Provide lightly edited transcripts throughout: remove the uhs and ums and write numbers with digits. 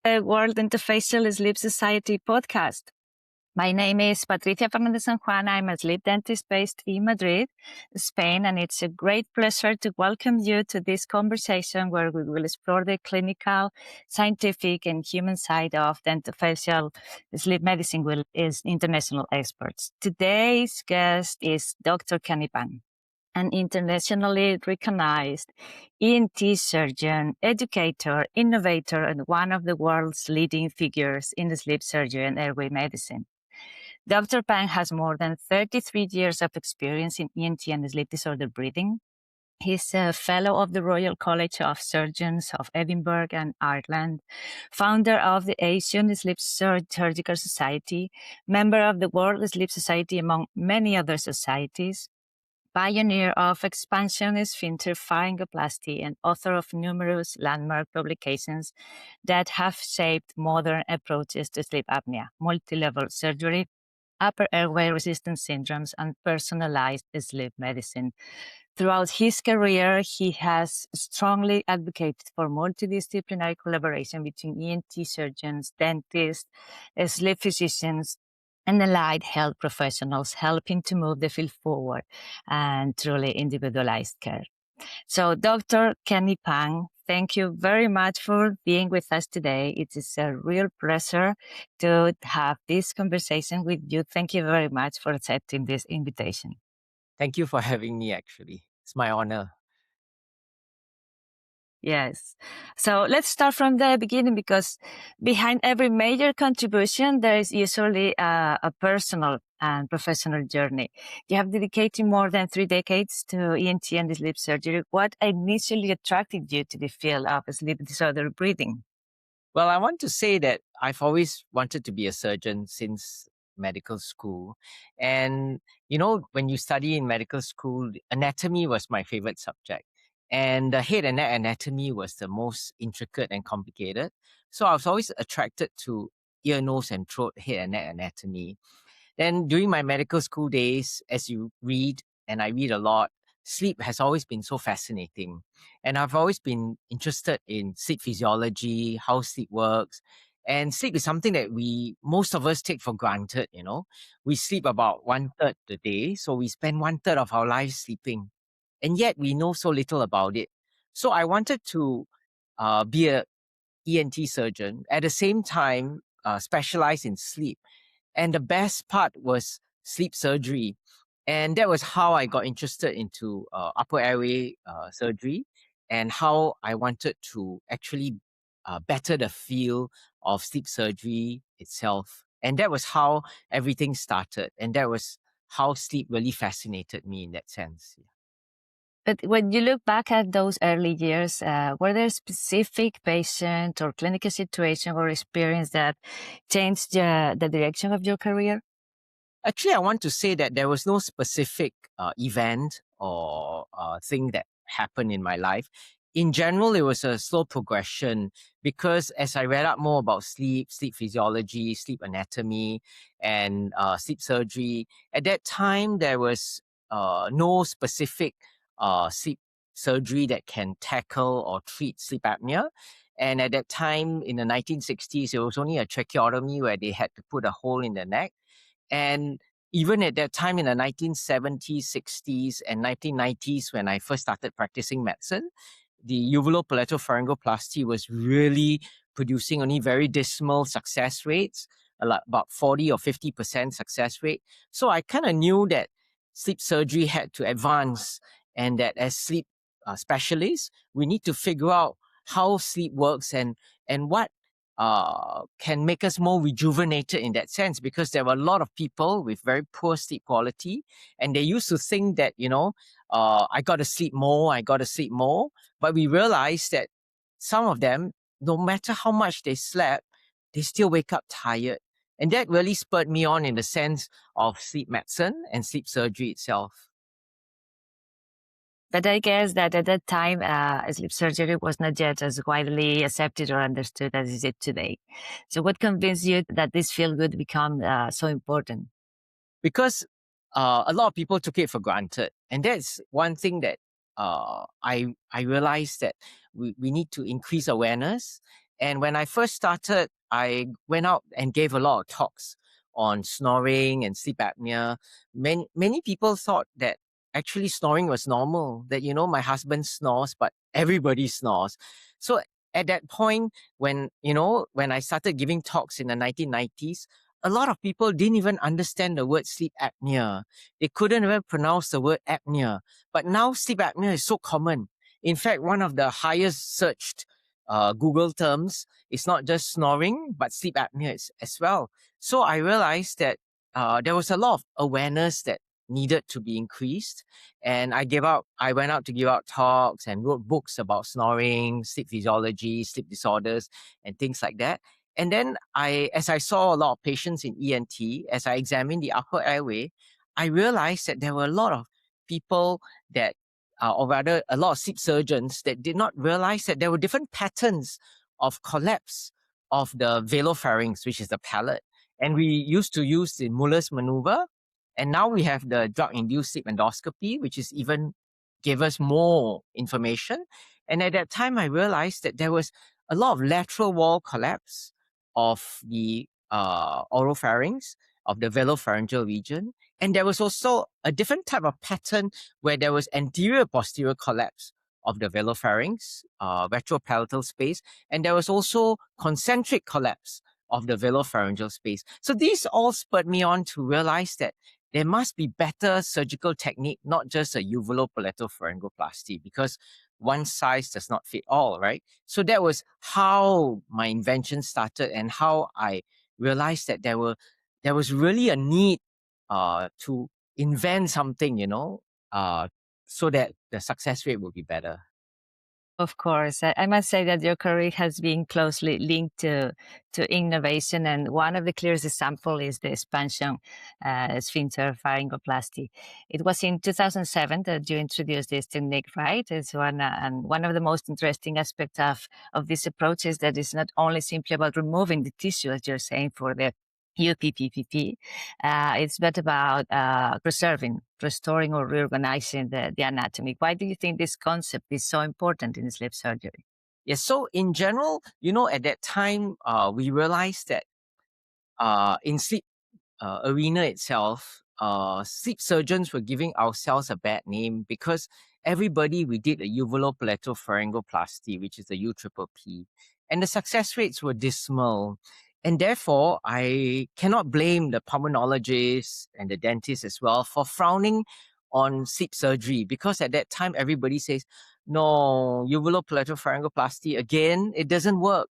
the World Dentofacial Sleep Society podcast. My name is Patricia San Juan. I'm a sleep dentist based in Madrid, Spain, and it's a great pleasure to welcome you to this conversation where we will explore the clinical, scientific, and human side of dentofacial sleep medicine with international experts. Today's guest is Dr. Kenny Pan, an internationally recognized ENT surgeon, educator, innovator, and one of the world's leading figures in sleep surgery and airway medicine. Dr. Pang has more than 33 years of experience in ENT and sleep disorder breathing. He's a fellow of the Royal College of Surgeons of Edinburgh and Ireland, founder of the Asian Sleep Surgical Society, member of the World Sleep Society, among many other societies, pioneer of expansionist sphincter pharyngoplasty, and author of numerous landmark publications that have shaped modern approaches to sleep apnea, multi-level surgery, upper airway resistance syndromes, and personalized sleep medicine. Throughout his career, he has strongly advocated for multidisciplinary collaboration between ENT surgeons, dentists, sleep physicians, and allied health professionals, helping to move the field forward and truly individualized care. So, Dr. Kenny Pang, thank you very much for being with us today. It is a real pleasure to have this conversation with you. Thank you very much for accepting this invitation. Thank you for having me, actually. It's my honor. Yes. So let's start from the beginning, because behind every major contribution, there is usually a personal and professional journey. You have dedicated more than 3 decades to ENT and sleep surgery. What initially attracted you to the field of sleep disorder breathing? Well, I want to say that I've always wanted to be a surgeon since medical school. And, when you study in medical school, anatomy was my favorite subject. And the head and neck anatomy was the most intricate and complicated. So I was always attracted to ear, nose, and throat, head and neck anatomy. Then during my medical school days, as you read, and I read a lot, sleep has always been so fascinating. And I've always been interested in sleep physiology, how sleep works. And sleep is something that most of us take for granted, We sleep about 1/3 the day, so we spend 1/3 of our lives sleeping. And yet we know so little about it. So I wanted to be a ENT surgeon, at the same time specialize in sleep. And the best part was sleep surgery. And that was how I got interested into upper airway surgery, and how I wanted to actually better the field of sleep surgery itself. And that was how everything started. And that was how sleep really fascinated me in that sense. But when you look back at those early years, were there specific patient or clinical situation or experience that changed the direction of your career? Actually, I want to say that there was no specific event or thing that happened in my life. In general, it was a slow progression, because as I read up more about sleep physiology, sleep anatomy, and sleep surgery, at that time, there was no specific sleep surgery that can tackle or treat sleep apnea. And at that time, in the 1960s, it was only a tracheotomy where they had to put a hole in the neck. And even at that time in the 1970s, 60s, and 1990s, when I first started practicing medicine, the palatopharyngoplasty was really producing only very dismal success rates, about 40 or 50% success rate. So I kind of knew that sleep surgery had to advance, and that as sleep specialists, we need to figure out how sleep works and what can make us more rejuvenated in that sense, because there were a lot of people with very poor sleep quality, and they used to think that, I got to sleep more. But we realized that some of them, no matter how much they slept, they still wake up tired. And that really spurred me on in the sense of sleep medicine and sleep surgery itself. But I guess that at that time, sleep surgery was not yet as widely accepted or understood as it is today. So what convinced you that this field would become so important? Because a lot of people took it for granted. And that's one thing that I realized, that we need to increase awareness. And when I first started, I went out and gave a lot of talks on snoring and sleep apnea. Many people thought that actually snoring was normal, that, my husband snores, but everybody snores. So at that point, when I started giving talks in the 1990s, a lot of people didn't even understand the word sleep apnea. They couldn't even pronounce the word apnea. But now sleep apnea is so common. In fact, one of the highest searched Google terms is not just snoring, but sleep apnea as well. So I realized that there was a lot of awareness that needed to be increased. And I went out to give out talks and wrote books about snoring, sleep physiology, sleep disorders, and things like that. And then as I saw a lot of patients in ENT, as I examined the upper airway, I realized that there were a lot of people that or rather a lot of sleep surgeons that did not realize that there were different patterns of collapse of the velopharynx, which is the palate. And we used to use the Muller's maneuver. And now we have the drug-induced sleep endoscopy, which is even gave us more information. And at that time, I realized that there was a lot of lateral wall collapse of the oropharynx, of the velopharyngeal region. And there was also a different type of pattern where there was anterior posterior collapse of the velopharynx, retropalatal space, and there was also concentric collapse of the velopharyngeal space. So these all spurred me on to realize that there must be better surgical technique, not just a uvulopalatopharyngoplasty, because one size does not fit all, right? So that was how my invention started and how I realized that there was really a need to invent something, so that the success rate will be better. Of course, I must say that your career has been closely linked to innovation, and one of the clearest examples is the expansion sphincter pharyngoplasty. It was in 2007 that you introduced this technique, right? It's one of the most interesting aspects of this approach is that it's not only simply about removing the tissue, as you're saying, for the UPPPP. It's but about preserving, restoring, or reorganizing the anatomy. Why do you think this concept is so important in sleep surgery? Yes, so in general, at that time, we realized that in sleep arena itself, sleep surgeons were giving ourselves a bad name because we did a uvulopalatopharyngoplasty, which is the UPPP, and the success rates were dismal. And therefore, I cannot blame the pulmonologists and the dentists as well for frowning on sleep surgery, because at that time, everybody says, no, uvulopalatopharyngoplasty, again, it doesn't work.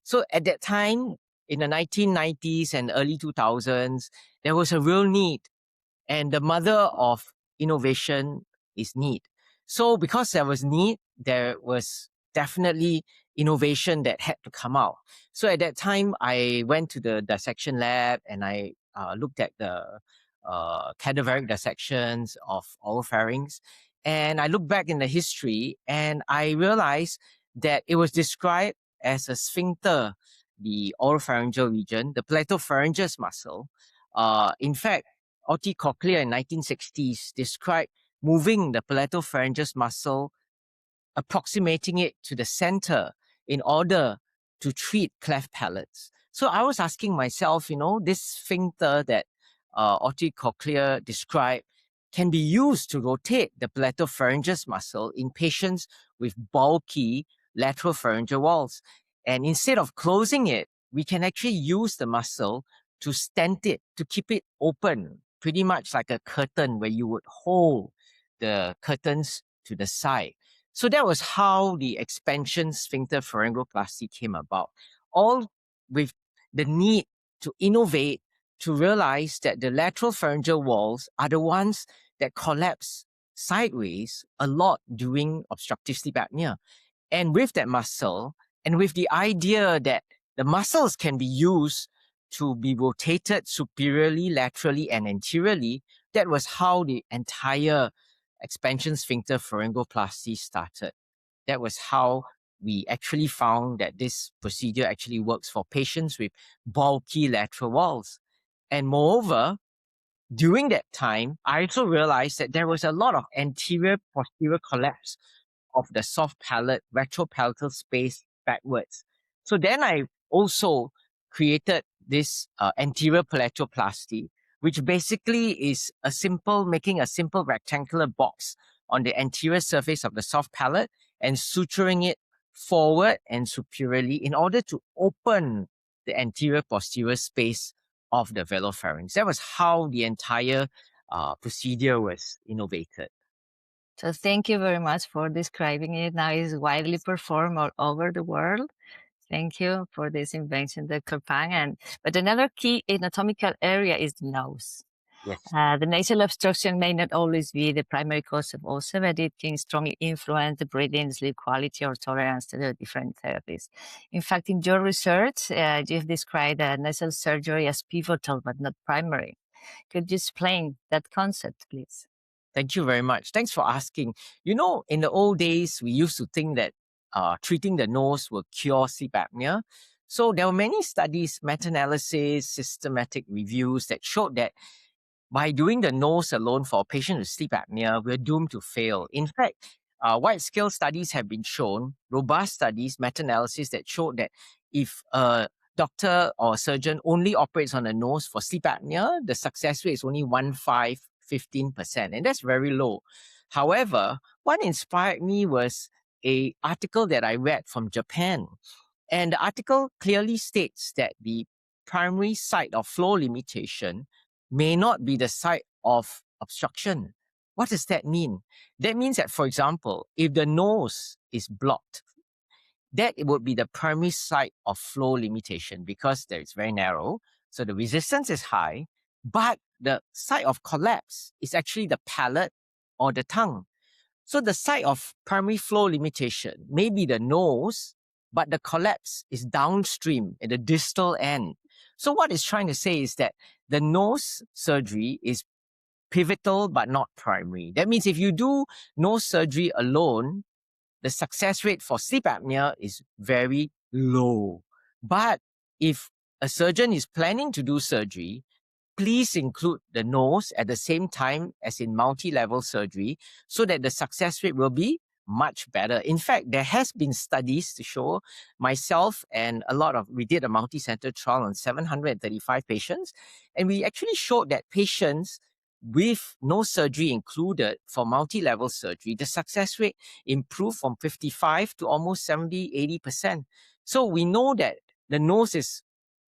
So at that time, in the 1990s and early 2000s, there was a real need. And the mother of innovation is need. So because there was need, there was definitely innovation that had to come out. So at that time, I went to the dissection lab and I looked at the cadaveric dissections of oropharynx. And I looked back in the history and I realized that it was described as a sphincter, the oropharyngeal region, the palatopharyngeus muscle. In fact, Otti Cochlear in 1960s described moving the palatopharyngeus muscle, approximating it to the center in order to treat cleft palates. So I was asking myself, this sphincter that Otti Cochlear described can be used to rotate the palatopharyngeus muscle in patients with bulky lateral pharyngeal walls. And instead of closing it, we can actually use the muscle to stent it, to keep it open, pretty much like a curtain where you would hold the curtains to the side. So that was how the expansion sphincter pharyngoplasty came about, all with the need to innovate, to realize that the lateral pharyngeal walls are the ones that collapse sideways a lot during obstructive sleep apnea. And with that muscle, and with the idea that the muscles can be used to be rotated superiorly, laterally, and anteriorly, that was how the entire expansion sphincter pharyngoplasty started. That was how we actually found that this procedure actually works for patients with bulky lateral walls. And moreover, during that time, I also realized that there was a lot of anterior posterior collapse of the soft palate retropalatal space backwards. So then I also created this anterior palatoplasty, which basically is making a simple rectangular box on the anterior surface of the soft palate and suturing it forward and superiorly in order to open the anterior posterior space of the velopharynx. That was how the entire procedure was innovated. So thank you very much for describing it. Now it's widely performed all over the world. Thank you for this invention, Dr. Pang. But another key anatomical area is the nose. Yes. The nasal obstruction may not always be the primary cause of ulcer, but it can strongly influence the breathing, sleep quality, or tolerance to the different therapies. In fact, in your research, you've described nasal surgery as pivotal but not primary. Could you explain that concept, please? Thank you very much. Thanks for asking. You know, in the old days, we used to think that treating the nose will cure sleep apnea. So there were many studies, meta-analysis, systematic reviews that showed that by doing the nose alone for a patient with sleep apnea, we're doomed to fail. In fact, wide-scale studies have been shown, robust studies, meta-analysis that showed that if a doctor or surgeon only operates on the nose for sleep apnea, the success rate is only 15%, and that's very low. However, what inspired me was a article that I read from Japan. And the article clearly states that the primary site of flow limitation may not be the site of obstruction. What does that mean? That means that, for example, if the nose is blocked, that it would be the primary site of flow limitation because there is very narrow, so the resistance is high, but the site of collapse is actually the palate or the tongue. So the site of primary flow limitation may be the nose, but the collapse is downstream at the distal end. So what it's trying to say is that the nose surgery is pivotal but not primary. That means if you do nose surgery alone, the success rate for sleep apnea is very low. But if a surgeon is planning to do surgery, please include the nose at the same time as in multi-level surgery so that the success rate will be much better. In fact, there has been studies to show myself and we did a multi-center trial on 735 patients, and we actually showed that patients with no surgery included for multi-level surgery, the success rate improved from 55 to almost 70, 80%. So we know that the nose is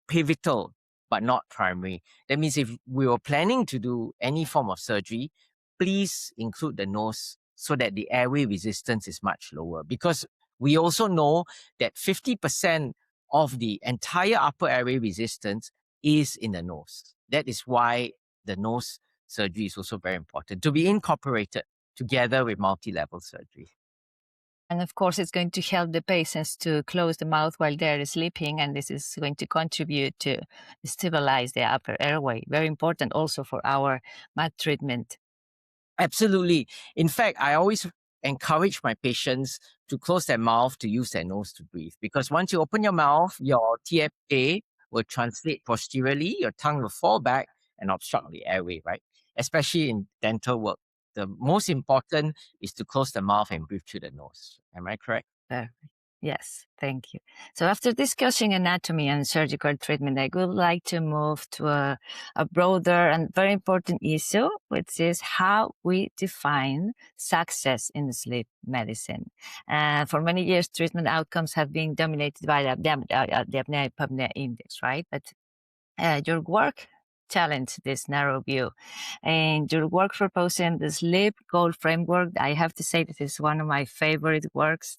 pivotal but not primary. That means if we were planning to do any form of surgery, please include the nose so that the airway resistance is much lower. Because we also know that 50% of the entire upper airway resistance is in the nose. That is why the nose surgery is also very important to be incorporated together with multi-level surgery. And of course, it's going to help the patients to close the mouth while they're sleeping, and this is going to contribute to stabilize the upper airway. Very important also for our mouth treatment. Absolutely. In fact, I always encourage my patients to close their mouth to use their nose to breathe, because once you open your mouth, your TFA will translate posteriorly, your tongue will fall back and obstruct the airway, right? Especially in dental work. The most important is to close the mouth and breathe through the nose. Am I correct? Perfect. Yes, thank you. So after discussing anatomy and surgical treatment, I would like to move to a broader and very important issue, which is how we define success in sleep medicine. For many years, treatment outcomes have been dominated by the apnea-hypopnea index, right? But your work challenge this narrow view, and your work proposing the sleep goal framework, I have to say this is one of my favorite works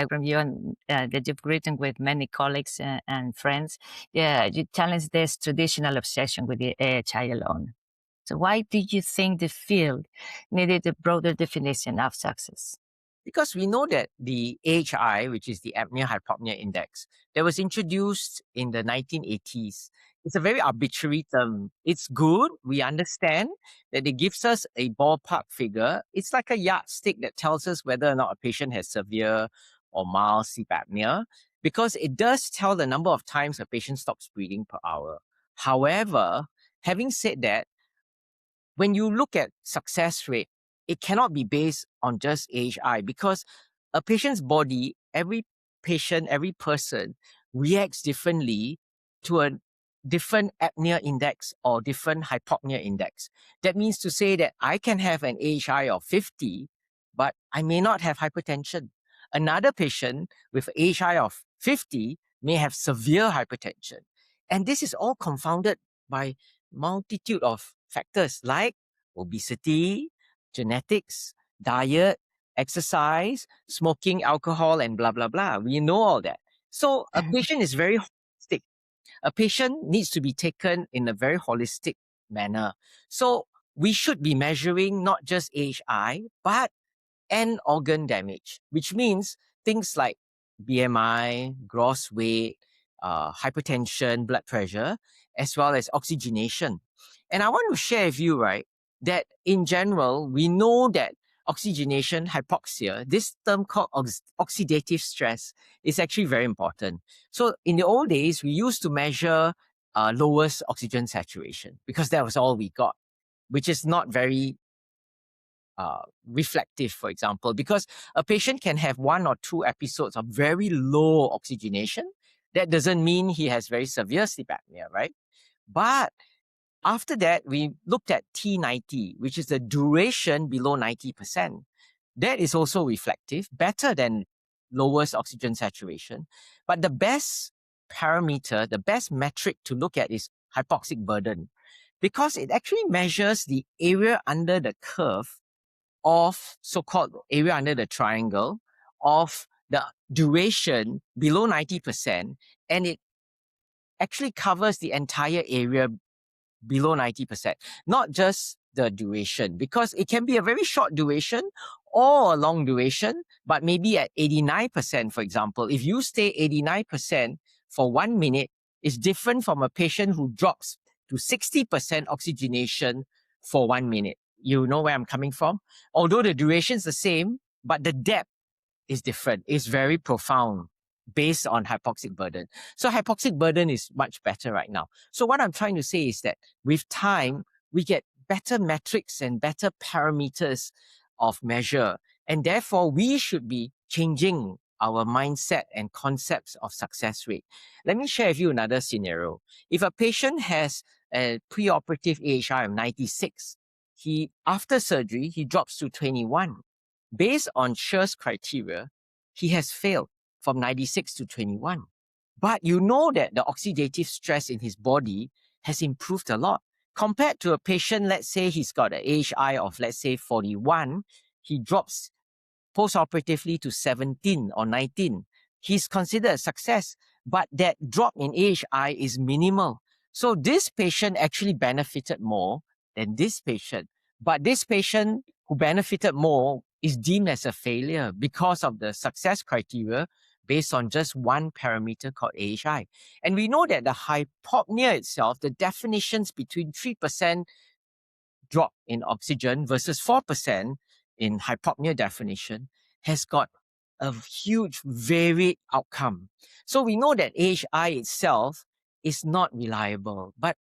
from you, and that you've written with many colleagues and friends. Yeah, you challenge this traditional obsession with the AHI alone. So why do you think the field needed a broader definition of success? Because we know that the AHI, which is the apnea hypopnea index, that was introduced in the 1980s. It's a very arbitrary term. It's good. We understand that it gives us a ballpark figure. It's like a yardstick that tells us whether or not a patient has severe or mild sleep apnea, because it does tell the number of times a patient stops breathing per hour. However, having said that, when you look at success rate, it cannot be based on just AHI, because a patient's body, every patient, every person reacts differently to a different apnea index or different hypopnea index. That means to say that I can have an AHI of 50, but I may not have hypertension. Another patient with AHI of 50 may have severe hypertension. And this is all confounded by multitude of factors like obesity, genetics, diet, exercise, smoking, alcohol, and blah, blah, blah. We know all that. So a patient is very holistic. A patient needs to be taken in a very holistic manner. So we should be measuring not just AHI, but end organ damage, which means things like BMI, gross weight, hypertension, blood pressure, as well as oxygenation. And I want to share with you, right, that in general, we know that oxygenation, hypoxia, this term called oxidative stress, is actually very important. So in the old days, we used to measure lowest oxygen saturation because that was all we got, which is not very reflective, for example, because a patient can have 1 or 2 episodes of very low oxygenation. That doesn't mean he has very severe sleep apnea, right? But after that, we looked at T90, which is the duration below 90%. That is also reflective, better than lowest oxygen saturation. But the best parameter, the best metric to look at is hypoxic burden, because it actually measures the area under the curve of so-called area under the triangle of the duration below 90%, and it actually covers the entire area below 90%, not just the duration, because it can be a very short duration or a long duration, but maybe at 89%, for example. If you stay 89% for 1 minute, it's different from a patient who drops to 60% oxygenation for 1 minute. You know where I'm coming from? Although the duration is the same, but the depth is different. It's very profound based on hypoxic burden. So hypoxic burden is much better right now. So what I'm trying to say is that with time, we get better metrics and better parameters of measure. And therefore, we should be changing our mindset and concepts of success rate. Let me share with you another scenario. If a patient has a preoperative AHI of 96, after surgery, he drops to 21. Based on Scher's criteria, he has failed from 96 to 21. But you know that the oxidative stress in his body has improved a lot. Compared to a patient, let's say he's got an AHI of, let's say, 41, he drops postoperatively to 17 or 19. He's considered a success, but that drop in AHI is minimal. So this patient actually benefited more than this patient. But this patient who benefited more is deemed as a failure because of the success criteria based on just one parameter called AHI. And we know that the hypopnea itself, the definitions between 3% drop in oxygen versus 4% in hypopnea definition has got a huge varied outcome. So we know that AHI itself is not reliable, but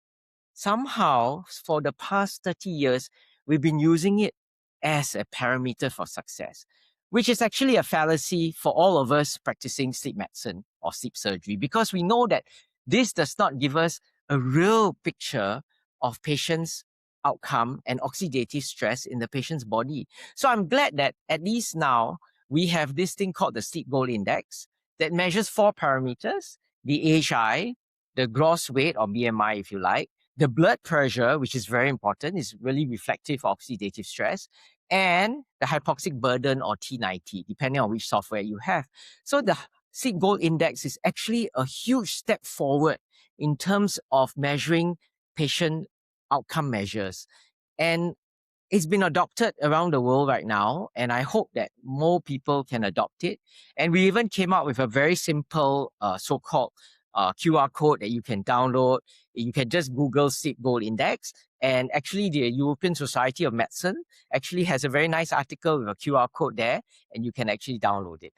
somehow for the past 30 years, we've been using it as a parameter for success, which is actually a fallacy for all of us practicing sleep medicine or sleep surgery, because we know that this does not give us a real picture of patients' outcome and oxidative stress in the patient's body. So I'm glad that at least now we have this thing called the Sleep Goal Index that measures 4 parameters: the AHI, the gross weight or BMI if you like, the blood pressure, which is very important, is really reflective of oxidative stress, and the hypoxic burden or T90, depending on which software you have. So the Sleep Goal Index is actually a huge step forward in terms of measuring patient outcome measures. And it's been adopted around the world right now, and I hope that more people can adopt it. And we even came up with a very simple so-called QR code that you can download. You can just Google Sleep Goal Index, and actually the European Society of Medicine actually has a very nice article with a QR code there, and you can actually download it.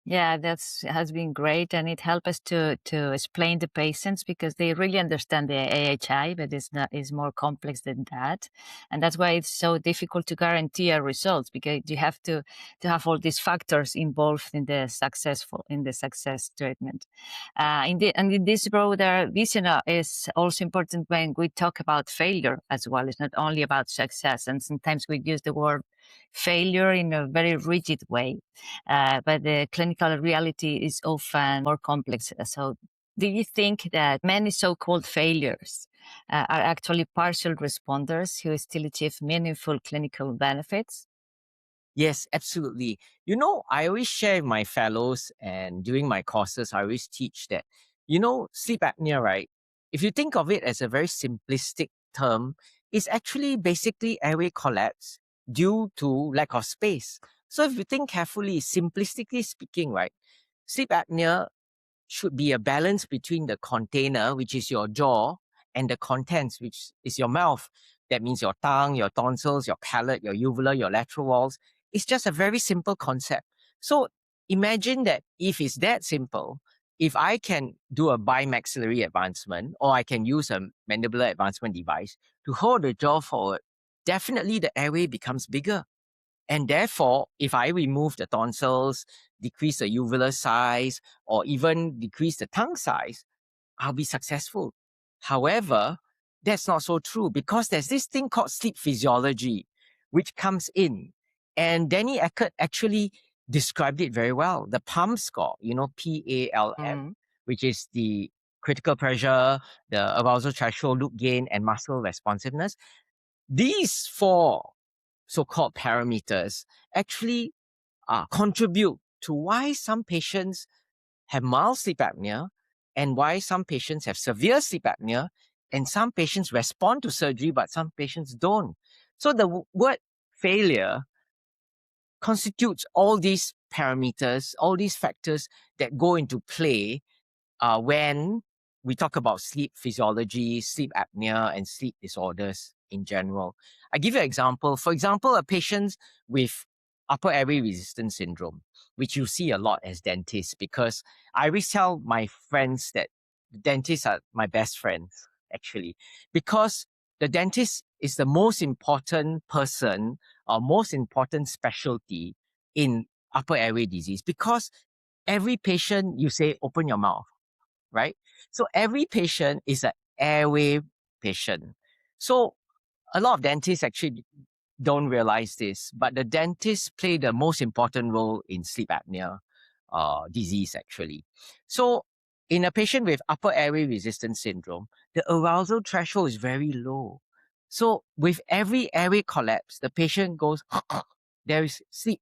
Yeah, that's has been great, and it helped us to explain the patients because they really understand the AHI, but it's not is more complex than that, and that's why it's so difficult to guarantee our results because you have to have all these factors involved in the success treatment. And in this broader vision is also important when we talk about failure as well. It's not only about success, and sometimes we use the word failure in a very rigid way. But the clinical reality is often more complex. So, do you think that many so called failures are actually partial responders who still achieve meaningful clinical benefits? Yes, absolutely. I always share with my fellows and during my courses, I always teach that, sleep apnea, right? If you think of it as a very simplistic term, it's actually basically airway collapse due to lack of space. So if you think carefully, simplistically speaking, right, sleep apnea should be a balance between the container, which is your jaw, and the contents, which is your mouth. That means your tongue, your tonsils, your palate, your uvula, your lateral walls. It's just a very simple concept. So imagine that if it's that simple, if I can do a bimaxillary advancement or I can use a mandibular advancement device to hold the jaw forward, definitely the airway becomes bigger. And therefore, if I remove the tonsils, decrease the uvular size, or even decrease the tongue size, I'll be successful. However, that's not so true because there's this thing called sleep physiology, which comes in. And Danny Eckert actually described it very well. The PALM score, PALM, Mm. which is the critical pressure, the arousal threshold, loop gain, and muscle responsiveness. These four so-called parameters actually contribute to why some patients have mild sleep apnea and why some patients have severe sleep apnea and some patients respond to surgery but some patients don't. So the word failure constitutes all these parameters, all these factors that go into play when we talk about sleep physiology, sleep apnea, and sleep disorders in general. I give you an example. For example, a patient with upper airway resistance syndrome, which you see a lot as dentists, because I always tell my friends that dentists are my best friends, actually, because the dentist is the most important person or most important specialty in upper airway disease because every patient you say open your mouth, right? So every patient is an airway patient. So a lot of dentists actually don't realize this, but the dentists play the most important role in sleep apnea disease, actually. So in a patient with upper airway resistance syndrome, the arousal threshold is very low. So with every airway collapse, the patient goes, there is sleep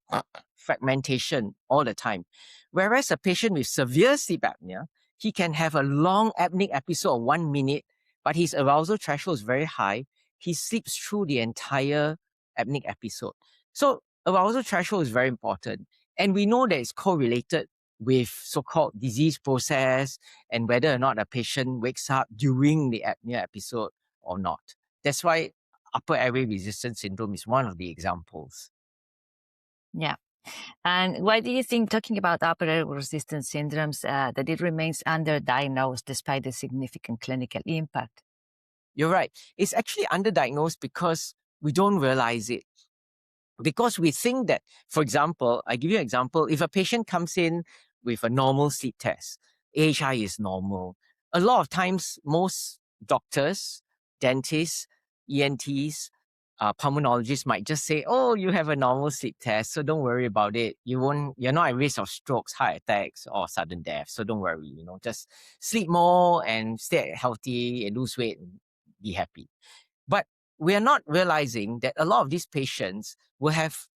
fragmentation all the time. Whereas a patient with severe sleep apnea, he can have a long apneic episode of 1 minute, but his arousal threshold is very high. He sleeps through the entire apneic episode. So arousal threshold is very important. And we know that it's correlated with so-called disease process and whether or not a patient wakes up during the apnea episode or not. That's why upper airway resistance syndrome is one of the examples. Yeah. And why do you think, talking about upper airway resistance syndromes, that it remains underdiagnosed despite the significant clinical impact? You're right. It's actually underdiagnosed because we don't realize it. Because we think that, for example, I give you an example. If a patient comes in with a normal sleep test, AHI is normal. A lot of times, most doctors, dentists, ENTs, pulmonologists might just say, "Oh, you have a normal sleep test, so don't worry about it. You're not at risk of strokes, heart attacks, or sudden death. So don't worry. Just sleep more and stay healthy and lose weight and be happy." But we are not realizing that a lot of these patients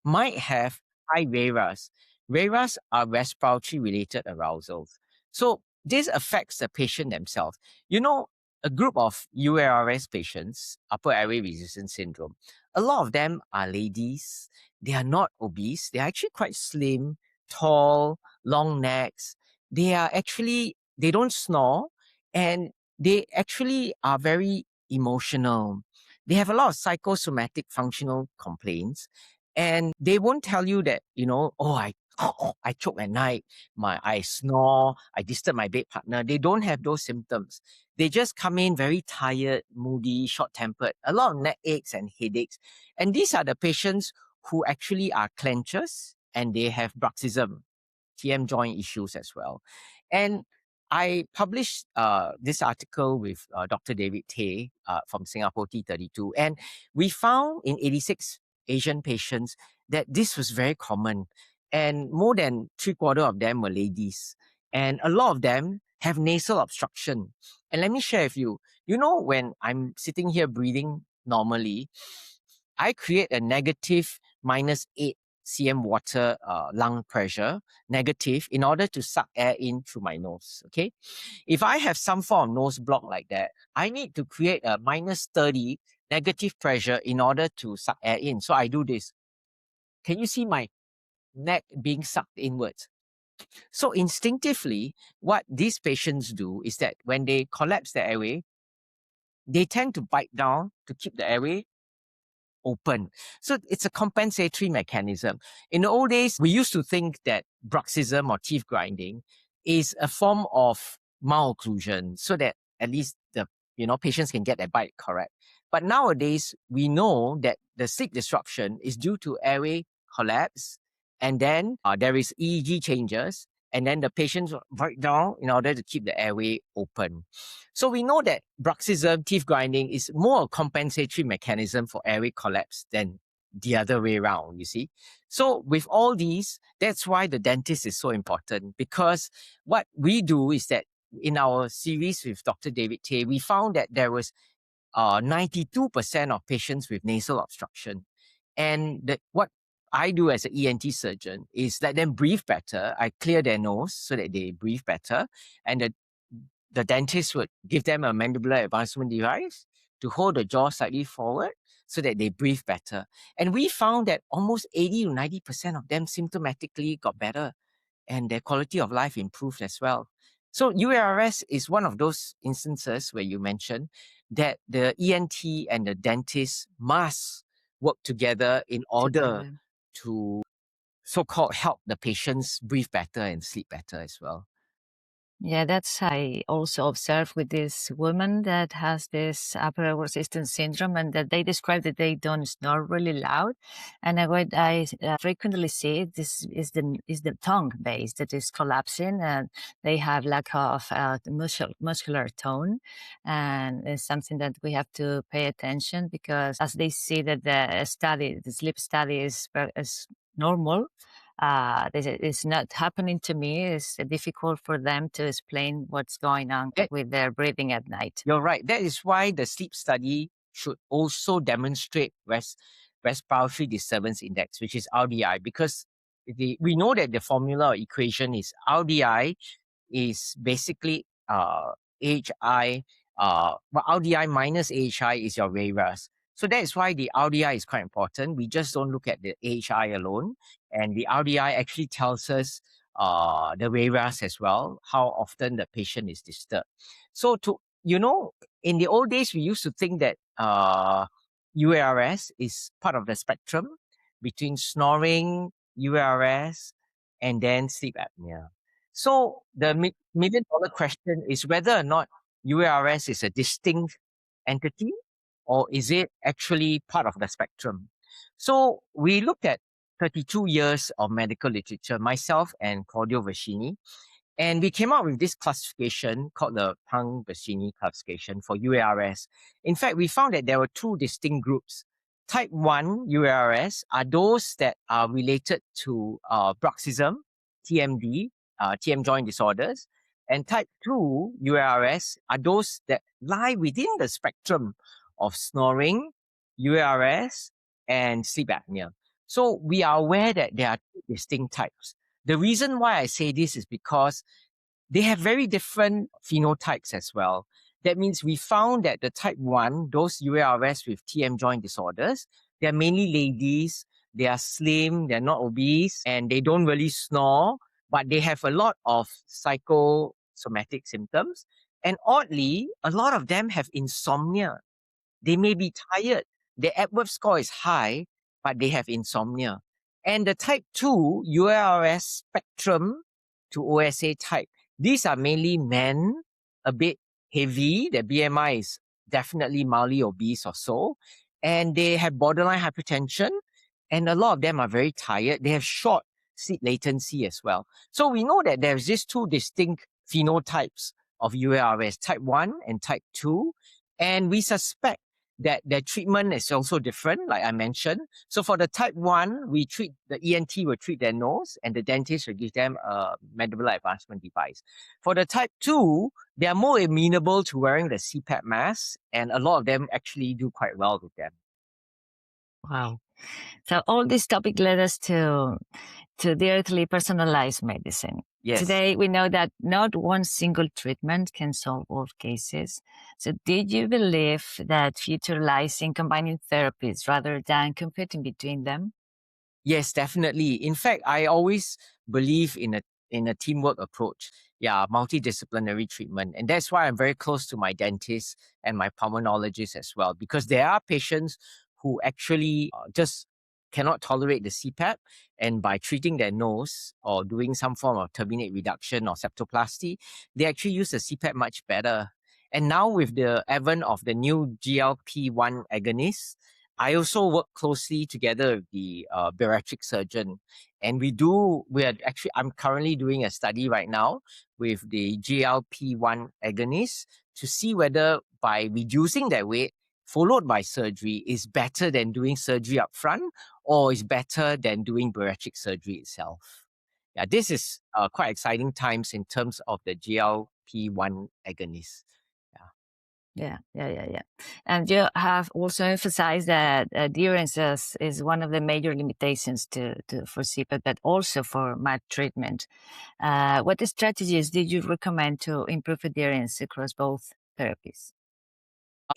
might have high VERAs. VERAs are respiratory related arousals. So this affects the patient themselves. A group of UARS patients, upper airway resistance syndrome, a lot of them are ladies. They are not obese. They are actually quite slim, tall, long necks. They don't snore, and they actually are very emotional. They have a lot of psychosomatic functional complaints, and they won't tell you that, oh, I I choke at night, I snore, I disturb my bed partner. They don't have those symptoms. They just come in very tired, moody, short-tempered, a lot of neck aches and headaches. And these are the patients who actually are clenchers and they have bruxism, TM joint issues as well. And I published this article with Dr. David Tay from Singapore T32, and we found in 86 Asian patients that this was very common, and more than 3/4 of them were ladies, and a lot of them have nasal obstruction. And let me share with you, when I'm sitting here breathing normally, I create a negative -8 cm water lung pressure, negative, in order to suck air in through my nose. Okay. If I have some form of nose block like that, I need to create a -30 negative pressure in order to suck air in. So I do this. Can you see my neck being sucked inwards? So instinctively, what these patients do is that when they collapse the airway, they tend to bite down to keep the airway open. So it's a compensatory mechanism. In the old days, we used to think that bruxism or teeth grinding is a form of malocclusion, so that at least the patients can get their bite correct. But nowadays, we know that the sleep disruption is due to airway collapse, and then there is EEG changes, and then the patients bite down in order to keep the airway open. So we know that bruxism, teeth grinding, is more a compensatory mechanism for airway collapse than the other way around, you see. So with all these, that's why the dentist is so important, because what we do is that in our series with Dr. David Tay, we found that there was 92% of patients with nasal obstruction. And what I do as an ENT surgeon is let them breathe better. I clear their nose so that they breathe better. And the dentist would give them a mandibular advancement device to hold the jaw slightly forward so that they breathe better. And we found that almost 80 to 90% of them symptomatically got better and their quality of life improved as well. So UARS is one of those instances where you mentioned that the ENT and the dentist must work together in order to so-called help the patients breathe better and sleep better as well. Yeah, that's I also observed with this woman that has this upper airway resistance syndrome, and that they describe that they don't snore really loud. And what I frequently see this is the tongue base that is collapsing, and they have lack of muscular tone, and it's something that we have to pay attention, because as they see that the sleep study is normal, it's not happening to me. It's difficult for them to explain what's going on with their breathing at night. You're right. That is why the sleep study should also demonstrate respiratory disturbance index, which is RDI, because we know that the formula or equation is RDI is basically AHI, RDI minus AHI is your RARAS. So that is why the RDI is quite important. We just don't look at the AHI alone, and the RDI actually tells us the RARAS as well, how often the patient is disturbed. So in the old days, we used to think that UARS is part of the spectrum between snoring, UARS, and then sleep apnea. So the million-dollar question is whether or not UARS is a distinct entity, or is it actually part of the spectrum? So we looked at 32 years of medical literature, myself and Claudio Vascini, and we came up with this classification called the Pang-Vascini classification for UARS. In fact, we found that there were two distinct groups. Type 1 UARS are those that are related to bruxism, TMD, TM joint disorders. And type 2 UARS are those that lie within the spectrum of snoring, UARS, and sleep apnea. So we are aware that there are two distinct types. The reason why I say this is because they have very different phenotypes as well. That means we found that the type 1, those UARS with TM joint disorders, they're mainly ladies, they are slim, they're not obese, and they don't really snore, but they have a lot of psychosomatic symptoms. And oddly, a lot of them have insomnia. They may be tired. Their Epworth score is high, but they have insomnia. And the type 2 UARS spectrum to OSA type. These are mainly men, a bit heavy. Their BMI is definitely mildly obese or so. And they have borderline hypertension. And a lot of them are very tired. They have short sleep latency as well. So we know that there's these two distinct phenotypes of UARS, type 1 and type 2. And we suspect that their treatment is also different, like I mentioned. So for the type 1, we treat, the ENT will treat their nose and the dentist will give them a mandibular advancement device. For the type 2, they are more amenable to wearing the CPAP mask, and a lot of them actually do quite well with them. Wow. So all this topic led us to directly personalized medicine. Yes. Today, we know that not one single treatment can solve all cases. So did you believe that future lies in combining therapies rather than competing between them? Yes, definitely. In fact, I always believe in a teamwork approach. Yeah, multidisciplinary treatment. And that's why I'm very close to my dentist and my pulmonologist as well, because there are patients who actually just cannot tolerate the CPAP. And by treating their nose or doing some form of turbinate reduction or septoplasty, they actually use the CPAP much better. And now with the advent of the new GLP-1 agonist, I also work closely together with the bariatric surgeon, and I'm currently doing a study right now with the GLP-1 agonist to see whether by reducing their weight followed by surgery is better than doing surgery up front or is better than doing bariatric surgery itself. Yeah, this is quite exciting times in terms of the GLP-1 agonist. Yeah. And you have also emphasized that adherence is one of the major limitations for CPAP, but also for MAT treatment. What strategies did you recommend to improve adherence across both therapies?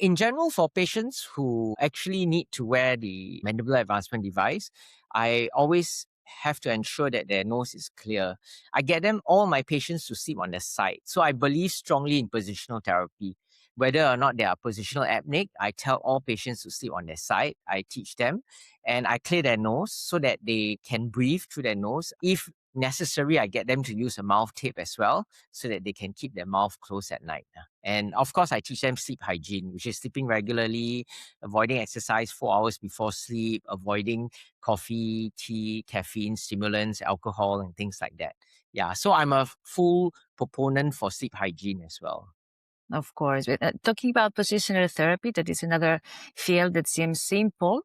In general, for patients who actually need to wear the mandibular advancement device, I always have to ensure that their nose is clear. I get all my patients to sleep on their side. So I believe strongly in positional therapy. Whether or not they are positional apneic, I tell all patients to sleep on their side. I teach them and I clear their nose so that they can breathe through their nose. If necessary, I get them to use a mouth tape as well so that they can keep their mouth closed at night. And of course, I teach them sleep hygiene, which is sleeping regularly, avoiding exercise 4 hours before sleep, avoiding coffee, tea, caffeine, stimulants, alcohol, and things like that. Yeah, so I'm a full proponent for sleep hygiene as well. Of course. Talking about positional therapy, that is another field that seems simple,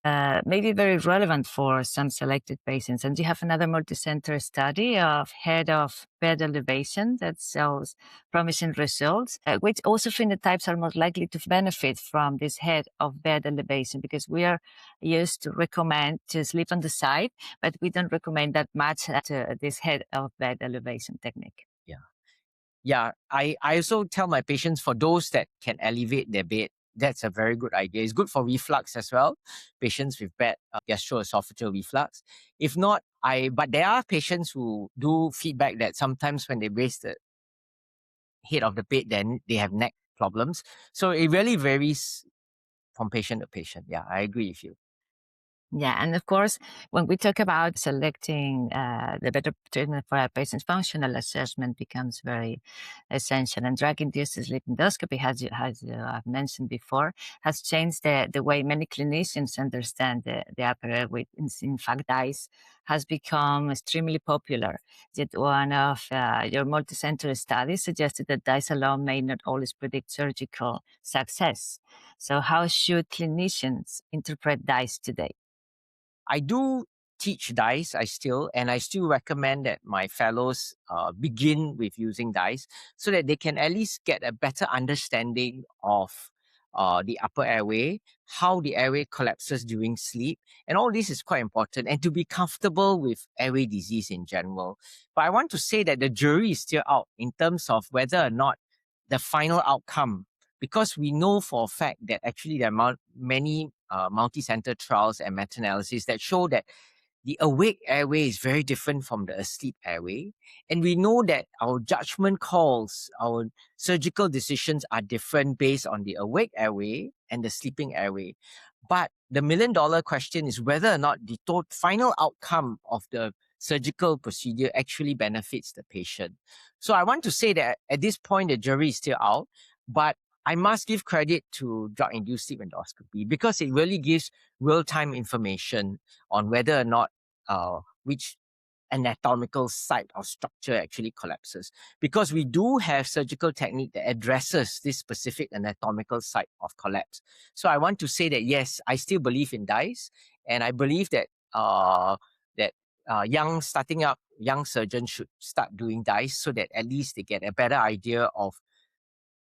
maybe very relevant for some selected patients. And you have another multicenter study of head of bed elevation that shows promising results. Which also phenotypes are most likely to benefit from this head of bed elevation? Because we are used to recommend to sleep on the side, but we don't recommend that much this head of bed elevation technique. Yeah, I also tell my patients, for those that can elevate their bed, that's a very good idea. It's good for reflux as well, patients with bad gastroesophageal reflux. If not, but there are patients who do feedback that sometimes when they raise the head of the bed, then they have neck problems. So it really varies from patient to patient. Yeah, I agree with you. Yeah, and of course, when we talk about selecting the better treatment for our patients, functional assessment becomes very essential. And drug-induced sleep endoscopy, as I've mentioned before, has changed the way many clinicians understand the upper airway. In fact, DICE has become extremely popular. Yet one of your multicenter studies suggested that DICE alone may not always predict surgical success. So how should clinicians interpret DICE today? I do teach DICE, I still recommend that my fellows begin with using DICE so that they can at least get a better understanding of the upper airway, how the airway collapses during sleep. And all this is quite important, and to be comfortable with airway disease in general. But I want to say that the jury is still out in terms of whether or not the final outcome, because we know for a fact that actually there are many multi-center trials and meta-analyses that show that the awake airway is very different from the asleep airway. And we know that our judgment calls, our surgical decisions are different based on the awake airway and the sleeping airway. But the $1 million question is whether or not the final outcome of the surgical procedure actually benefits the patient. So I want to say that at this point, the jury is still out, but I must give credit to drug-induced sleep endoscopy because it really gives real-time information on whether or not which anatomical site or structure actually collapses, because we do have surgical technique that addresses this specific anatomical site of collapse. So I want to say that yes, I still believe in DICE, and I believe that starting up young surgeons should start doing DICE so that at least they get a better idea of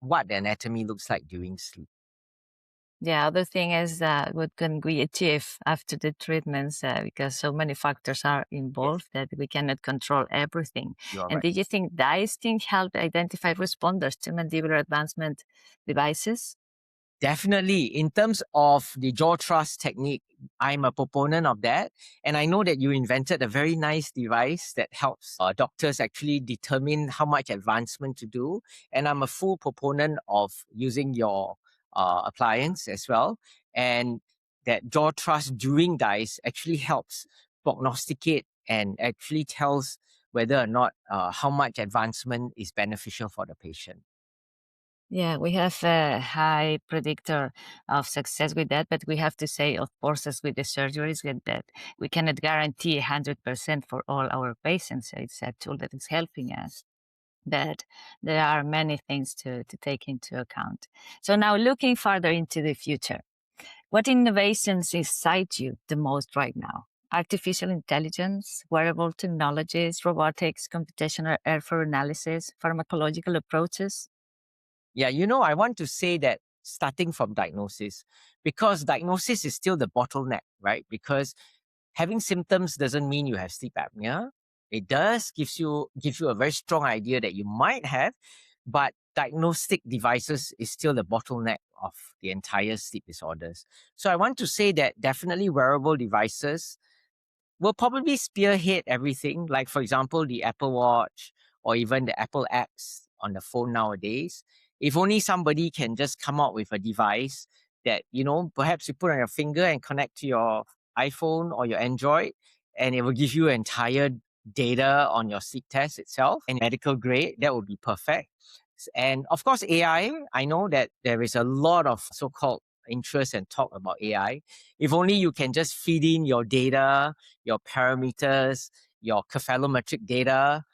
what the anatomy looks like during sleep. The other thing is what can we achieve after the treatments, because so many factors are involved that we cannot control everything. You are And right. do you think DICE can help identify responders to mandibular advancement devices? Definitely. In terms of the jaw thrust technique, I'm a proponent of that. And I know that you invented a very nice device that helps doctors actually determine how much advancement to do. And I'm a full proponent of using your appliance as well. And that jaw thrust during DICE actually helps prognosticate and actually tells whether or not how much advancement is beneficial for the patient. Yeah, we have a high predictor of success with that, but we have to say, of course, as with the surgeries, that we cannot guarantee 100% for all our patients. So it's a tool that is helping us, but there are many things to take into account. So now looking further into the future, what innovations excite you the most right now? Artificial intelligence, wearable technologies, robotics, computational airflow analysis, pharmacological approaches? Yeah, I want to say that starting from diagnosis, because diagnosis is still the bottleneck, right? Because having symptoms doesn't mean you have sleep apnea. It does give you a very strong idea that you might have, but diagnostic devices is still the bottleneck of the entire sleep disorders. So I want to say that definitely wearable devices will probably spearhead everything. Like, for example, the Apple Watch or even the Apple apps on the phone nowadays. If only somebody can just come out with a device that, perhaps you put on your finger and connect to your iPhone or your Android, and it will give you entire data on your sleep test itself and medical grade. That would be perfect. And of course, AI, I know that there is a lot of so called interest and talk about AI. If only you can just feed in your data, your parameters, your cephalometric data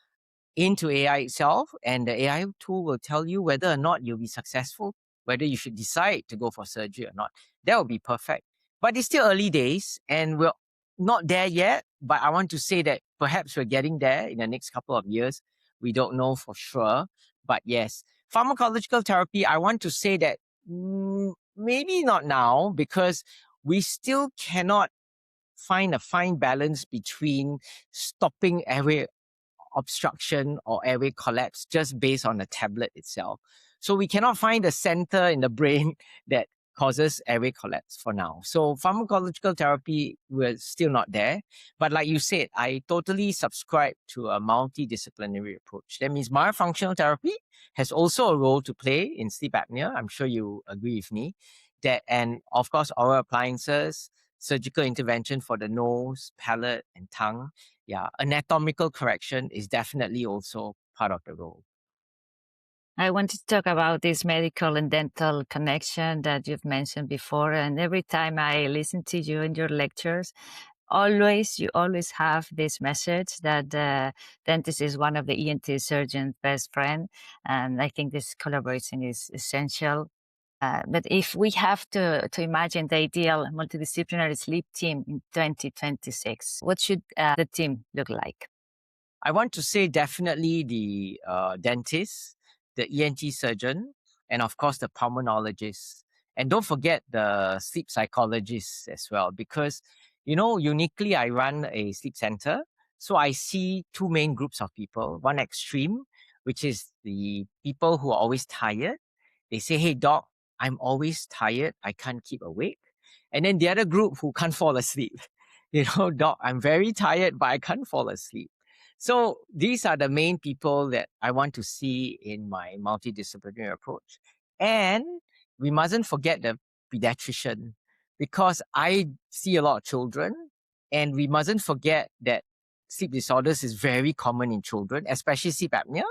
into AI itself, and the AI tool will tell you whether or not you'll be successful, whether you should decide to go for surgery or not. That would be perfect. But it's still early days, and we're not there yet. But I want to say that perhaps we're getting there in the next couple of years. We don't know for sure. But yes, pharmacological therapy, I want to say that maybe not now, because we still cannot find a fine balance between stopping airway obstruction or airway collapse just based on the tablet itself. So we cannot find the center in the brain that causes airway collapse for now. So pharmacological therapy, we're still not there. But like you said, I totally subscribe to a multidisciplinary approach. That means myofunctional therapy has also a role to play in sleep apnea. I'm sure you agree with me. And of course, oral appliances, surgical intervention for the nose, palate, and tongue. Yeah, anatomical correction is definitely also part of the role. I wanted to talk about this medical and dental connection that you've mentioned before. And every time I listen to you in your lectures, you always have this message that the dentist is one of the ENT surgeon's best friend. And I think this collaboration is essential. But if we have to imagine the ideal multidisciplinary sleep team in 2026, what should the team look like? I want to say definitely the dentist, the ENT surgeon, and of course the pulmonologist. And don't forget the sleep psychologist as well, because, uniquely I run a sleep center. So I see two main groups of people. One extreme, which is the people who are always tired. They say, hey, doc, I'm always tired. I can't keep awake. And then the other group who can't fall asleep. Doc, I'm very tired, but I can't fall asleep. So these are the main people that I want to see in my multidisciplinary approach. And we mustn't forget the pediatrician, because I see a lot of children, and we mustn't forget that sleep disorders is very common in children, especially sleep apnea,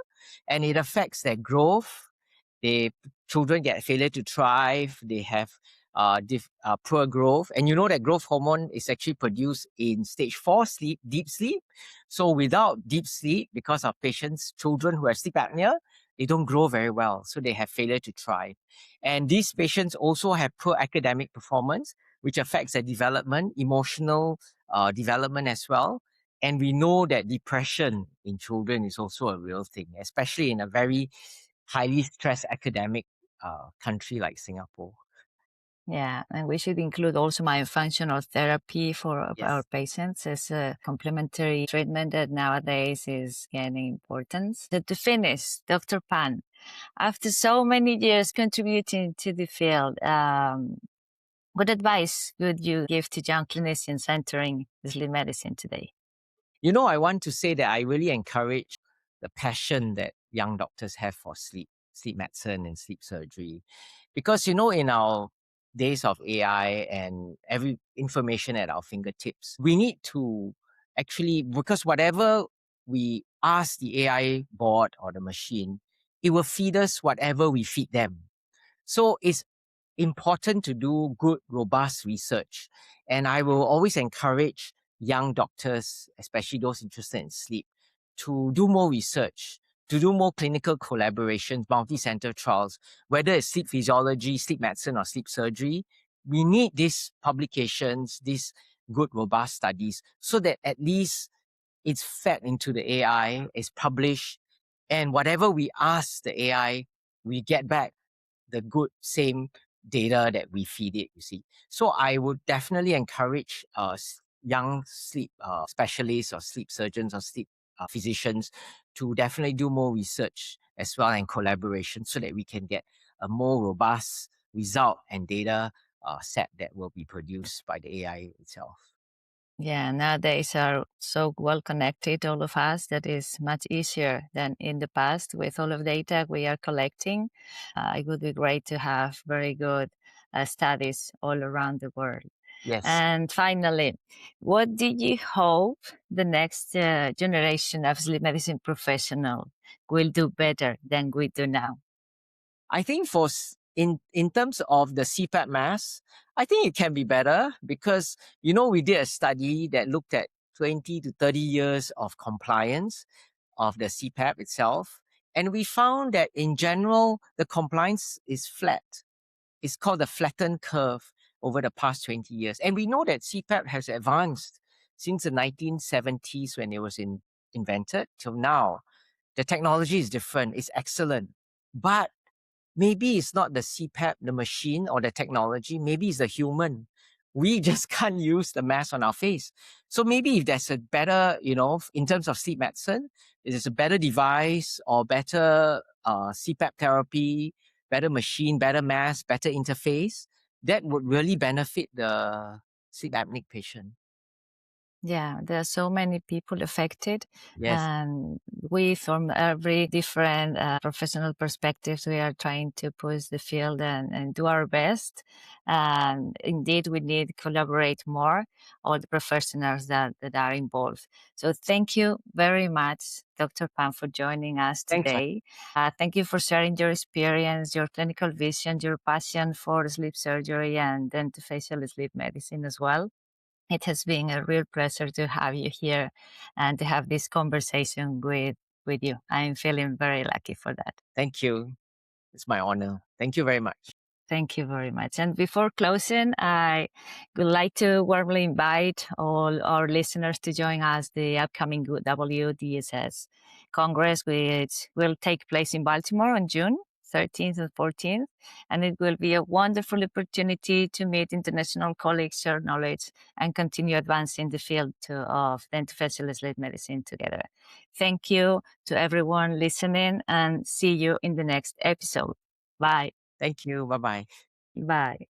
and it affects their growth. They Children get failure to thrive. They have poor growth, and you know that growth hormone is actually produced in stage 4 sleep, deep sleep. So without deep sleep, because of patients, children who have sleep apnea, they don't grow very well, so they have failure to thrive. And these patients also have poor academic performance, which affects their development, emotional development as well. And we know that depression in children is also a real thing, especially in a very highly stressed academic country like Singapore. Yeah, and we should include also myofunctional therapy for our Yes. patients as a complementary treatment that nowadays is gaining importance. To finish, Dr. Pan, after so many years contributing to the field, what advice would you give to young clinicians entering sleep medicine today? You know, I want to say that I really encourage the passion that young doctors have for sleep medicine and sleep surgery. Because, you know, in our days of AI and every information at our fingertips, we need to actually, because whatever we ask the AI board or the machine, it will feed us whatever we feed them. So it's important to do good, robust research. And I will always encourage young doctors, especially those interested in sleep, to do more research, to do more clinical collaborations, multi-center trials, whether it's sleep physiology, sleep medicine, or sleep surgery. We need these publications, these good, robust studies, so that at least it's fed into the AI, it's published, and whatever we ask the AI, we get back the good same data that we feed it, you see. So I would definitely encourage young sleep specialists or sleep surgeons or sleep physicians to definitely do more research as well and collaboration, so that we can get a more robust result and data set that will be produced by the AI itself. Yeah, nowadays are so well connected, all of us, that is much easier than in the past with all of the data we are collecting. It would be great to have very good studies all around the world. Yes. And finally, what do you hope the next generation of sleep medicine professional will do better than we do now? I think in terms of the CPAP mask, I think it can be better because, you know, we did a study that looked at 20 to 30 years of compliance of the CPAP itself. And we found that in general, the compliance is flat. It's called the flattened curve over the past 20 years. And we know that CPAP has advanced since the 1970s when it was invented till now. The technology is different. It's excellent. But maybe it's not the CPAP, the machine or the technology. Maybe it's the human. We just can't use the mask on our face. So maybe if there's a better, you know, in terms of sleep medicine, if there's a better device or better CPAP therapy, better machine, better mask, better interface, that would really benefit the sleep apneic patient. Yeah, there are so many people affected, Yes. and we, from every different professional perspectives, we are trying to push the field and do our best. And indeed, we need to collaborate more, all the professionals that are involved. So thank you very much, Dr. Pan, for joining us Thanks. today. Thank you for sharing your experience, your clinical vision, your passion for sleep surgery and dentofacial sleep medicine as well. It has been a real pleasure to have you here and to have this conversation with you. I'm feeling very lucky for that. Thank you. It's my honor. Thank you very much. Thank you very much. And before closing, I would like to warmly invite all our listeners to join us the upcoming WDSS Congress, which will take place in Baltimore on June 13th and 14th. And it will be a wonderful opportunity to meet international colleagues, share knowledge, and continue advancing the field of dental sleep medicine together. Thank you to everyone listening, and see you in the next episode. Bye. Thank you. Bye bye. Bye.